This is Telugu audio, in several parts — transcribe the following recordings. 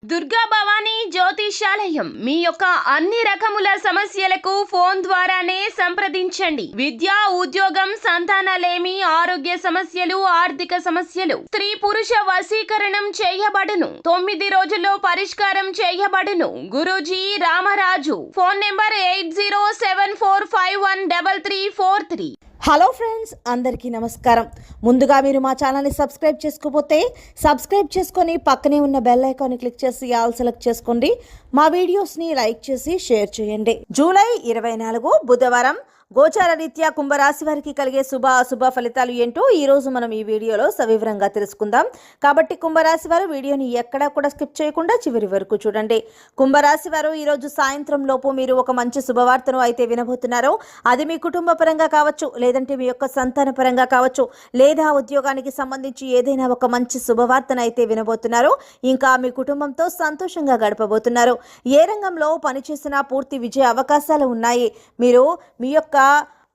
దుర్గా భవానీ జ్యోతిషాలయం మీ యొక్క అన్ని రకముల సమస్యలకు ఫోన్ ద్వారానే సంప్రదించండి. విద్య, ఉద్యోగం, సంతానలేమి, ఆరోగ్య సమస్యలు, ఆర్థిక సమస్యలు, స్త్రీ పురుష వశీకరణం చేయబడును. 9 రోజుల్లో పరిష్కారం చేయబడును. Guruji Ramaraju. Phone number 8074513343. Hello friends, అందరికీ నమస్కారం. ముందుగా మీరు మా ఛానల్ని సబ్స్క్రైబ్ చేసుకోకపోతే సబ్స్క్రైబ్ చేసుకొని పక్కనే ఉన్న బెల్ ఐకాన్ని క్లిక్ చేసి ఆల్ సెలెక్ట్ చేసుకోండి. మా వీడియోస్ని లైక్ చేసి షేర్ చేయండి. జూలై 24 బుధవారం గోచార రీత్యా కుంభరాశి వారికి కలిగే శుభ అశుభ ఫలితాలు ఏంటో ఈరోజు మనం ఈ వీడియోలో సవివరంగా తెలుసుకుందాం. కాబట్టి కుంభరాశి వారు వీడియోని ఎక్కడా కూడా స్కిప్ చేయకుండా చివరి వరకు చూడండి. కుంభరాశి వారు ఈరోజు సాయంత్రం లోపు మీరు ఒక మంచి శుభవార్తను అయితే వినబోతున్నారు. అది మీ కుటుంబ పరంగా కావచ్చు, లేదంటే మీ యొక్క సంతాన పరంగా కావచ్చు, లేదా ఉద్యోగానికి సంబంధించి ఏదైనా ఒక మంచి శుభవార్తను అయితే వినబోతున్నారు. ఇంకా మీ కుటుంబంతో సంతోషంగా గడపబోతున్నారు. ఏ రంగంలో పనిచేసినా పూర్తి విజయ అవకాశాలు ఉన్నాయి. మీరు మీ యొక్క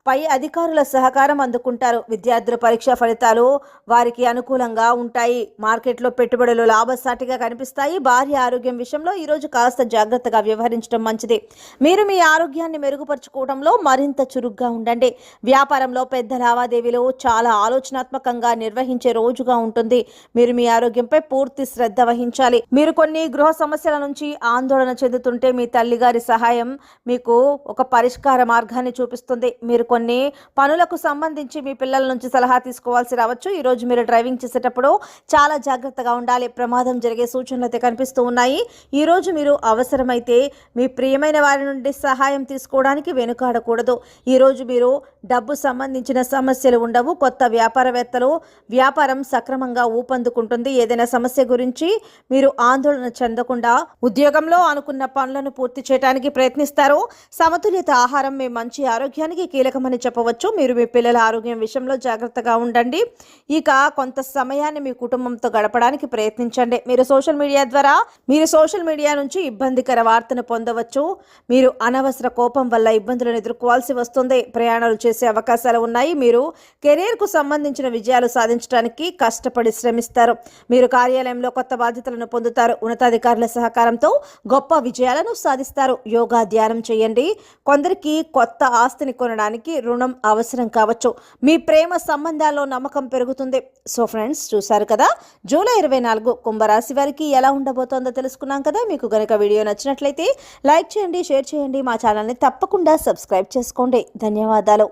పై అధికారుల సహకారం అందుకుంటారు. విద్యార్థుల పరీక్షా ఫలితాలు వారికి అనుకూలంగా ఉంటాయి. మార్కెట్లో పెట్టుబడులు లాభసాటిగా కనిపిస్తాయి. భార్య ఆరోగ్యం విషయంలో ఈరోజు కాస్త జాగ్రత్తగా వ్యవహరించడం మంచిది. మీరు మీ ఆరోగ్యాన్ని మెరుగుపరుచుకోవడంలో మరింత చురుగ్గా ఉండండి. వ్యాపారంలో పెద్ద లావాదేవీలు చాలా ఆలోచనాత్మకంగా నిర్వహించే రోజుగా ఉంటుంది. మీరు మీ ఆరోగ్యంపై పూర్తి శ్రద్ధ వహించాలి. మీరు కొన్ని గృహ సమస్యల నుంచి ఆందోళన చెందుతుంటే మీ తల్లిగారి సహాయం మీకు ఒక పరిష్కార మార్గాన్ని చూపిస్తుంది. మీరు కొన్ని పనులకు సంబంధించి మీ పిల్లల నుంచి సలహా తీసుకోవాల్సి రావచ్చు. ఈరోజు మీరు డ్రైవింగ్ చేసేటప్పుడు చాలా జాగ్రత్తగా ఉండాలి. ప్రమాదం జరిగే సూచనలు అయితే కనిపిస్తూ ఉన్నాయి. ఈరోజు మీరు అవసరమైతే మీ ప్రియమైన వారి నుండి సహాయం తీసుకోవడానికి వెనుకాడకూడదు. ఈరోజు మీరు డబ్బు సంబంధించిన సమస్యలు ఉండవు. కొత్త వ్యాపారవేత్తలు వ్యాపారం సక్రమంగా ఊపందుకుంటుంది. ఏదైనా సమస్య గురించి మీరు ఆందోళన చెందకుండా ఉద్యోగంలో అనుకున్న పనులను పూర్తి చేయడానికి ప్రయత్నిస్తారు. సమతుల్యత ఆహారం మీ మంచి ఆరోగ్యానికి కీలకమని చెప్పవచ్చు. మీరు మీ పిల్లల ఆరోగ్యం విషయంలో జాగ్రత్తగా ఉండండి. ఇక కొంత సమయాన్ని మీ కుటుంబంతో గడపడానికి ప్రయత్నించండి. మీరు సోషల్ మీడియా నుంచి ఇబ్బందికర వార్తను పొందవచ్చు. మీరు అనవసర కోపం వల్ల ఇబ్బందులను ఎదుర్కోవాల్సి వస్తుంది. ప్రయాణాలు చేసే అవకాశాలు ఉన్నాయి. మీరు కెరీర్కు సంబంధించిన విజయాలు సాధించడానికి కష్టపడి శ్రమిస్తారు. మీరు కార్యాలయంలో కొత్త బాధ్యతలను పొందుతారు. ఉన్నతాధికారుల సహకారంతో గొప్ప విజయాలను సాధిస్తారు. యోగా, ధ్యానం చేయండి. కొందరికి కొత్త ఆస్తిని కొనడానికి రుణం అవసరం కావచ్చు. మీ ప్రేమ సంబంధాల్లో నమ్మకం పెరుగుతుంది. సో ఫ్రెండ్స్, చూసారు కదా జూలై 24 కుంభరాశి వారికి ఎలా ఉండబోతోందో తెలుసుకున్నాం కదా. మీకు గనుక వీడియో నచ్చినట్లయితే లైక్ చేయండి, షేర్ చేయండి. మా ఛానల్ని తప్పకుండా సబ్స్క్రైబ్ చేసుకోండి. ధన్యవాదాలు.